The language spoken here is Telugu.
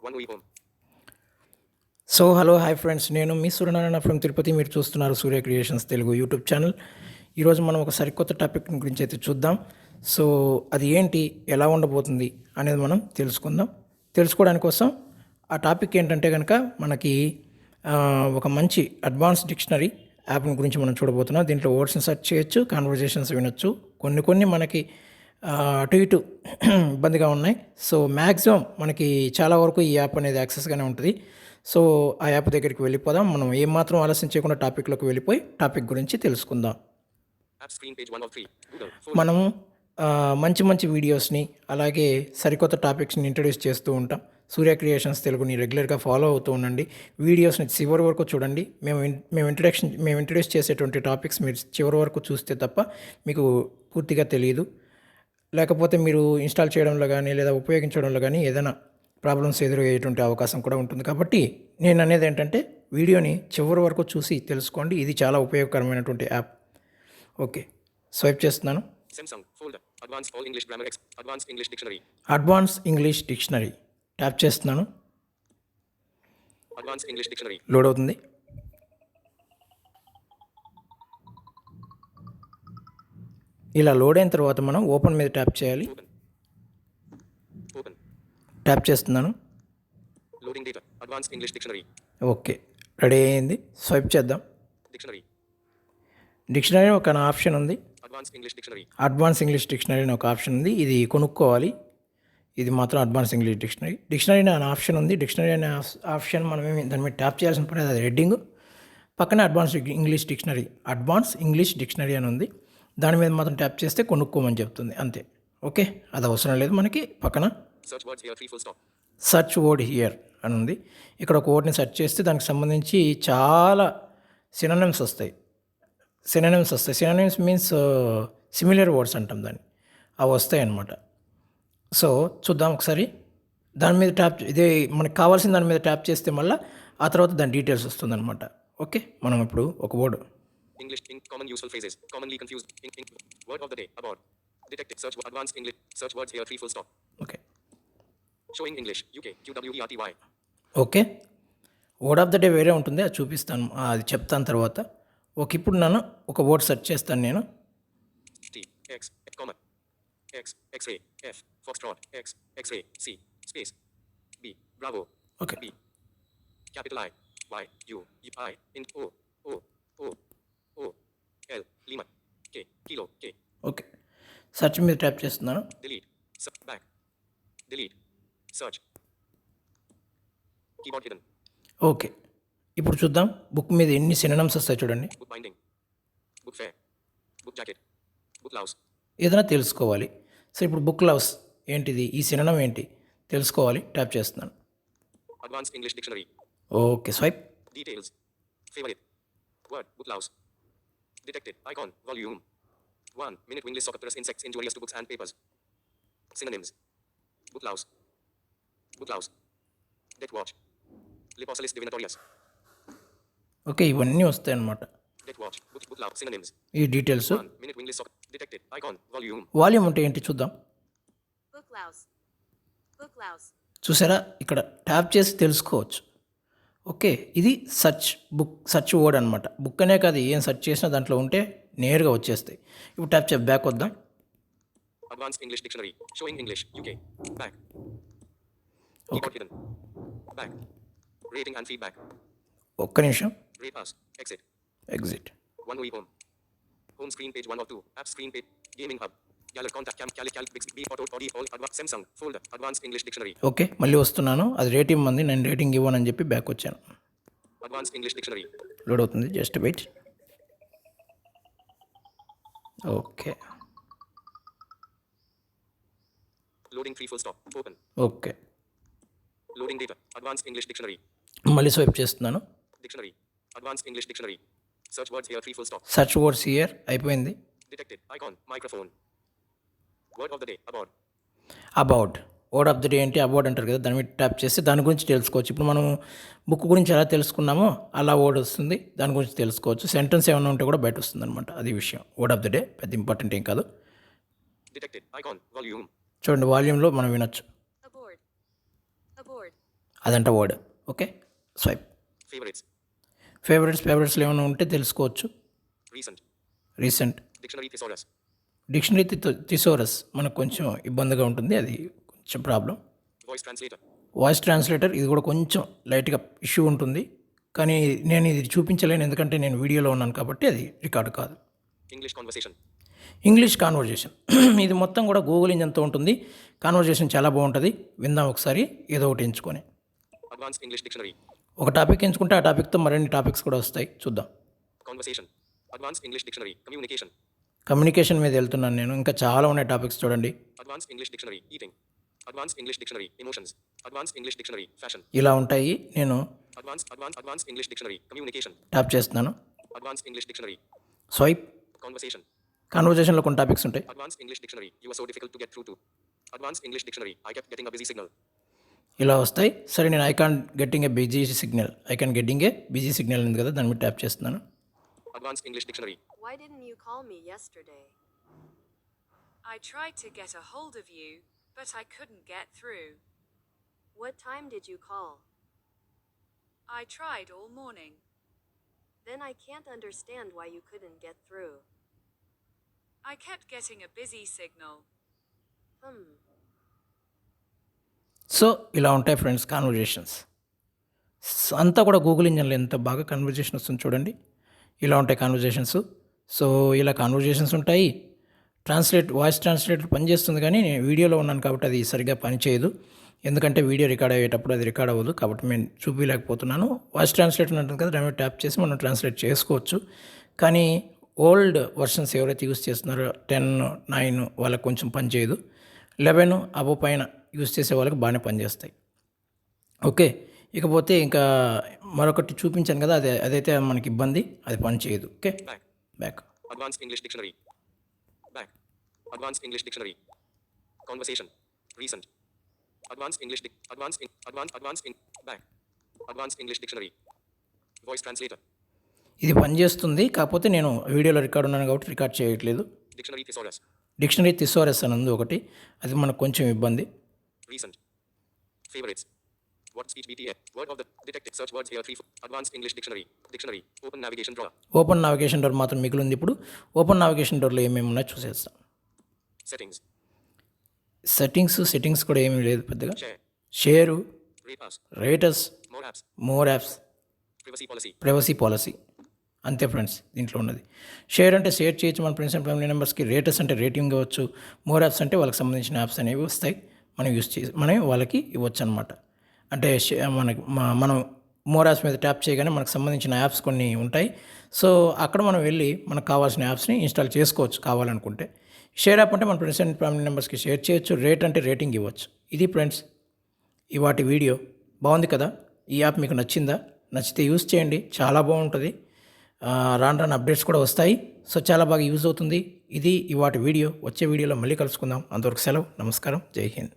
One week home. So hello hi friends, నేను మీ సూర్యనారాయణ ఫ్రమ్ తిరుపతి. మీరు చూస్తున్నారు సూర్య క్రియేషన్స్ తెలుగు యూట్యూబ్ ఛానల్. ఈరోజు మనం ఒక సరికొత్త టాపిక్ గురించి అయితే చూద్దాం. సో అది ఏంటి, ఎలా ఉండబోతుంది అనేది మనం తెలుసుకోవడానికి కోసం ఆ టాపిక్ ఏంటంటే కనుక మనకి ఒక మంచి అడ్వాన్స్ డిక్షనరీ యాప్ గురించి మనం చూడబోతున్నాం. దీంట్లో వర్డ్స్ని సెర్చ్ చేయొచ్చు, కాన్వర్జేషన్స్ వినొచ్చు. కొన్ని మనకి అటు ఇటు ఇబ్బందిగా ఉన్నాయి. సో మ్యాక్సిమం మనకి చాలా వరకు ఈ యాప్ అనేది యాక్సెస్గానే ఉంటుంది. సో ఆ యాప్ దగ్గరికి వెళ్ళిపోదాం. మనం ఏమాత్రం ఆలస్యం చేయకుండా టాపిక్లోకి వెళ్ళిపోయి టాపిక్ గురించి తెలుసుకుందాం. మనము మంచి మంచి వీడియోస్ని అలాగే సరికొత్త టాపిక్స్ని ఇంట్రడ్యూస్ చేస్తూ ఉంటాం. సూర్య క్రియేషన్స్ తెలుగుని రెగ్యులర్గా ఫాలో అవుతూ ఉండండి. వీడియోస్ని చివరి వరకు చూడండి. మేము ఇంట్రడ్యూస్ చేసేటువంటి టాపిక్స్ మీరు చివరి వరకు చూస్తే తప్ప మీకు పూర్తిగా తెలియదు. లేకపోతే మీరు ఇన్స్టాల్ చేయడంలో కానీ లేదా ఉపయోగించడంలో కానీ ఏదైనా ప్రాబ్లమ్స్ ఎదురయ్యేటువంటి అవకాశం కూడా ఉంటుంది. కాబట్టి నేను అనేది ఏంటంటే వీడియోని చివరి వరకు చూసి తెలుసుకోండి. ఇది చాలా ఉపయోగకరమైనటువంటి యాప్. ఓకే, స్వైప్ చేస్తున్నాను. అడ్వాన్స్ ఇంగ్లీష్ డిక్షనరీ ట్యాప్ చేస్తున్నాను. లోడ్ అవుతుంది. ఇలా లోడ్ అయిన తర్వాత మనం ఓపెన్ మీద ట్యాప్ చేయాలి. ట్యాప్ చేస్తున్నాను. ఓకే, రెడీ అయ్యింది. స్వైప్ చేద్దాం. డిక్షనరీ ఒక ఆప్షన్ ఉంది. అడ్వాన్స్ ఇంగ్లీష్ డిక్షనరీ అని ఒక ఆప్షన్ ఉంది. ఇది కొనుక్కోవాలి. ఇది మాత్రం అడ్వాన్స్ ఇంగ్లీష్ డిక్షనరీ అనే ఆప్షన్ ఉంది. డిక్షనరీ అనే ఆప్షన్ మనం దాని మీద ట్యాప్ చేయాల్సిన పని, అది హెడ్డింగ్. పక్కనే అడ్వాన్స్ ఇంగ్లీష్ డిక్షనరీ అని ఉంది. దాని మీద మాత్రం ట్యాప్ చేస్తే కొనుక్కోమని చెప్తుంది, అంతే. ఓకే, అది అవసరం లేదు మనకి. పక్కన సర్చ్ వర్డ్ హియర్ అని ఉంది. ఇక్కడ ఒక వర్డ్ని సెర్చ్ చేస్తే దానికి సంబంధించి చాలా సినోనిమ్స్ వస్తాయి. సినోనిమ్స్ మీన్స్ సిమిలర్ వర్డ్స్ అంటాం దాన్ని. అవి వస్తాయి అన్నమాట. సో చూద్దాం ఒకసారి. దాని మీద ట్యాప్, ఇదే మనకు కావాల్సిన దాని మీద ట్యాప్ చేస్తే మళ్ళీ ఆ తర్వాత దాని డీటెయిల్స్ వస్తుందన్నమాట. ఓకే, మనం ఇప్పుడు ఒక word English common useful phrases commonly confused word of the day about detected search advanced English search words here 3 full stop. Okay, showing English UK QWERTY. Okay, word of the day వేరే ఉంటుంది, అది చూపిస్తాను, అది చెప్తాను తర్వాత. ఓకే, ఇప్పుడు నేను ఒక వర్డ్ సెర్చ్ చేస్తాను. నేను T X comma X X-ray F Foxtrot X X-ray C space B Bravo. Okay, B capital I Y U I in O O O O L Lima K kilo K. Okay, search మీద ట్యాప్ చేస్తున్నాను. Delete back delete search keyboard hidden. Okay, ఇప్పుడు చూద్దాం బుక్ మీద ఎన్ని సినోనిమ్స్ వస్తాయి చూడండి. Book binding book fair book jacket book blouse. ఏదైనా తెలుసుకోవాలి. సో ఇప్పుడు బుక్ లవ్స్ ఏంటిది, ఈ సినోనిమ్ ఏంటి తెలుసుకోవాలి. ట్యాప్ చేస్తున్నాను. Advanced English dictionary. Okay, swipe. Details favorite word book blouse detected icon volume 1 minute wingless socopterus insects injurious to books and papers. Synonyms book blouse death watch Lipocelis divinatorius. Okay, ఇవన్నీ వస్తాయి అన్నమాట. death watch book blouse synonyms. ఈ details. 1 minute wingless detected icon volume. Volume అంటే ఏంటి చూద్దాం. book blouse చూసారా, ఇక్కడ ట్యాప్ చేసి తెలుసుకోవచ్చు. ఓకే, ఇది సెర్చ్ వర్డ్ అనమాట. బుక్ అనే కాదు, ఏం సెర్చ్ చేసినా దాంట్లో ఉంటే నేరుగా వచ్చేస్తాయి. ఇప్పుడు ట్యాప్ చేసి బ్యాక్ వద్దాం. Advanced English dictionary showing English UK back. Okay, hidden back rating and feedback. ఒక్క నిమిషం. Rate us exit exit. one week home screen page 1 of 2 app screen page gaming hub gallery contact cam cali big b auto all Samsung folder advanced English dictionary. Okay, మళ్ళీ వస్తున్నాను. అది రేటింగ్ మంది, నేను రేటింగ్ ఇవ్వనని చెప్పి బ్యాక్ వచ్చాను. Advanced English dictionary లోడ్ అవుతుంది, just wait. Okay loading 3 full stop open. ఓకే, loading data advanced English dictionary మళ్ళీ స్వైప్ చేస్తున్నాను. dictionary advanced English dictionary search words here 3 full stop. Search words here అయిపోయింది. detected icon microphone word of the day about word of the day అంటే అబౌట్ అంటారు కదా, దాని మీద ట్యాప్ చేస్తే దాని గురించి తెలుసుకోవచ్చు. ఇప్పుడు మనం బుక్ గురించి ఎలా తెలుసుకున్నామో అలా వర్డ్ వస్తుంది, దాని గురించి తెలుసుకోవచ్చు. సెంటెన్స్ ఏమైనా ఉంటే కూడా బయట వస్తుంది అనమాట. అది విషయం. వర్డ్ ఆఫ్ ద డే పెద్ద ఇంపార్టెంట్ ఏం కాదు. detected icon volume చూడండి, వాల్యూమ్లో మనం వినొచ్చు. అదంట వర్డ్. Okay, swipe. Favorites. ఫేవరెట్స్లో ఏమైనా ఉంటే తెలుసుకోవచ్చు. Recent. Recent. Dictionary thesaurus. Dictionary thesaurus మనకు కొంచెం ఇబ్బందిగా ఉంటుంది, అది కొంచెం problem. Voice translator. Voice translator ఇది కూడా కొంచెం లైట్గా ఇష్యూ ఉంటుంది, కానీ నేను ఇది చూపించలేను ఎందుకంటే నేను వీడియోలో ఉన్నాను కాబట్టి అది రికార్డు కాదు. English conversation. ఇంగ్లీష్ కాన్వర్జేషన్ ఇది మొత్తం కూడా గూగుల్ ఇంజన్తో ఉంటుంది. కాన్వర్జేషన్ చాలా బాగుంటుంది, విందాం ఒకసారి ఏదో ఒకటి ఎంచుకొని. Advanced English dictionary. ఒక టాపిక్ ఎంచుకుంటే ఆ టాపిక్తో మరిన్ని టాపిక్స్ కూడా వస్తాయి, చూద్దాం. Conversation. Advanced English dictionary. Communication. Communication మీద వెళ్తున్నాను నేను, ఇంకా చాలా ఉన్నాయి టాపిక్స్ చూడండి. Advanced English dictionary. Eating. Advanced English dictionary. Emotions. Advanced English dictionary. Fashion. ఇలా ఉంటాయి, నేను Advanced English dictionary. Communication. Tap చేస్తున్నాను. Advanced English dictionary. Swipe. Conversation. కాన్వర్జేషన్లో కొన్ని టాపిక్స్ ఉంటాయి. Advanced English dictionary. You are so difficult to get through to. Advanced English dictionary. I kept getting a busy signal. ఇలా వస్తాయి. సరే, నేను I can getting a busy signal ఉంది కదా, దాని మీద ట్యాప్ చేస్తున్నాను. Advanced English dictionary. Why didn't you call me yesterday? I tried to get a hold of you, but I couldn't get through. What time did you call? I tried all morning. Then I can't understand why you couldn't get through. I kept getting a busy signal. So ఇలా ఉంటాయి ఫ్రెండ్స్ కాన్వర్జేషన్స్. అంతా కూడా గూగుల్ ఇంజన్లో ఎంత బాగా కన్వర్జేషన్ వస్తుంది చూడండి. ఇలా ఉంటాయి కాన్వర్జేషన్స్. సో ఇలా కాన్వర్జేషన్స్ ఉంటాయి. వాయిస్ ట్రాన్స్లేటర్ పనిచేస్తుంది, కానీ నేను వీడియోలో ఉన్నాను కాబట్టి అది సరిగ్గా పనిచేయదు, ఎందుకంటే వీడియో రికార్డ్ అయ్యేటప్పుడు అది రికార్డ్ అవ్వదు కాబట్టి నేను చూపించలేకపోతున్నాను. వాయిస్ ట్రాన్స్లేటర్ ఉంటుంది కదా, దాని మీద ట్యాప్ చేసి మనం ట్రాన్స్లేట్ చేసుకోవచ్చు. కానీ ఓల్డ్ వర్షన్స్ ఎవరైతే యూస్ చేస్తున్నారో 10, 9 వాళ్ళకి కొంచెం పనిచేయదు. 11 అబో పైన యూస్ చేసే వాళ్ళకి బాగానే పనిచేస్తాయి. ఓకే, ఇకపోతే ఇంకా మరొకటి చూపించాను కదా, అదైతే మనకి ఇబ్బంది, అది పనిచేయదు. Okay, back. Advanced English dictionary. Back. Advanced English dictionary. Conversation. Recent. Advanced English back. Advanced English dictionary. Voice translator. ఇది పనిచేస్తుంది, కాకపోతే నేను వీడియోలో రికార్డ్ ఉన్నాను కాబట్టి రికార్డ్ చేయట్లేదు. Dictionary thesaurus. డిక్షనరీ థిసోరస్ అని ఉంది ఒకటి, అది మనకు కొంచెం ఇబ్బంది. Recent. Favorites. What speech BTA. Word of the detected. Search words here. 3. Advanced English dictionary. Dictionary. Open navigation drawer. Open navigation door మాత్రం మిగిలింది. ఇప్పుడు ఓపెన్ నావిగేషన్ డోర్లో ఏమేమి ఉన్నాయో చూసేస్తాం. Settings. సెట్టింగ్స్ కూడా ఏమీ లేదు పెద్దగా. Share. Share, Rate us. రేటస్, More apps. More apps, Privacy policy. Privacy policy, అంతే ఫ్రెండ్స్ దీంట్లో ఉన్నది. షేర్ అంటే షేర్ చేయొచ్చు మన ఫ్రెండ్స్ అండ్ ఫ్యామిలీ మెంబర్స్కి. రేటస్ అంటే రేటింగ్ ఇవ్వచ్చు. మోర్ యాప్స్ అంటే వాళ్ళకి సంబంధించిన యాప్స్ అనేవి వస్తాయి, మనం వాళ్ళకి ఇవ్వచ్చు అనమాట. అంటే మనం మోర్ యాప్స్ మీద ట్యాప్ చేయగానే మనకు సంబంధించిన యాప్స్ కొన్ని ఉంటాయి. సో అక్కడ మనం వెళ్ళి మనకు కావాల్సిన యాప్స్ని ఇన్స్టాల్ చేసుకోవచ్చు కావాలనుకుంటే. షేర్ యాప్ అంటే మన ఫ్రెండ్స్ అండ్ ఫ్యామిలీ మెంబర్స్కి షేర్ చేయొచ్చు. రేట్ అంటే రేటింగ్ ఇవ్వచ్చు. ఇది ఫ్రెండ్స్ ఇవాటి వీడియో. బాగుంది కదా, ఈ యాప్ మీకు నచ్చిందా? నచ్చితే యూస్ చేయండి, చాలా బాగుంటుంది. రాను అప్డేట్స్ కూడా వస్తాయి. సో చాలా బాగా యూజ్ అవుతుంది. ఇది ఇవాటి వీడియో. వచ్చే వీడియోలో మళ్ళీ కలుసుకుందాం. అంతవరకు సెలవు. నమస్కారం. జై హింద్.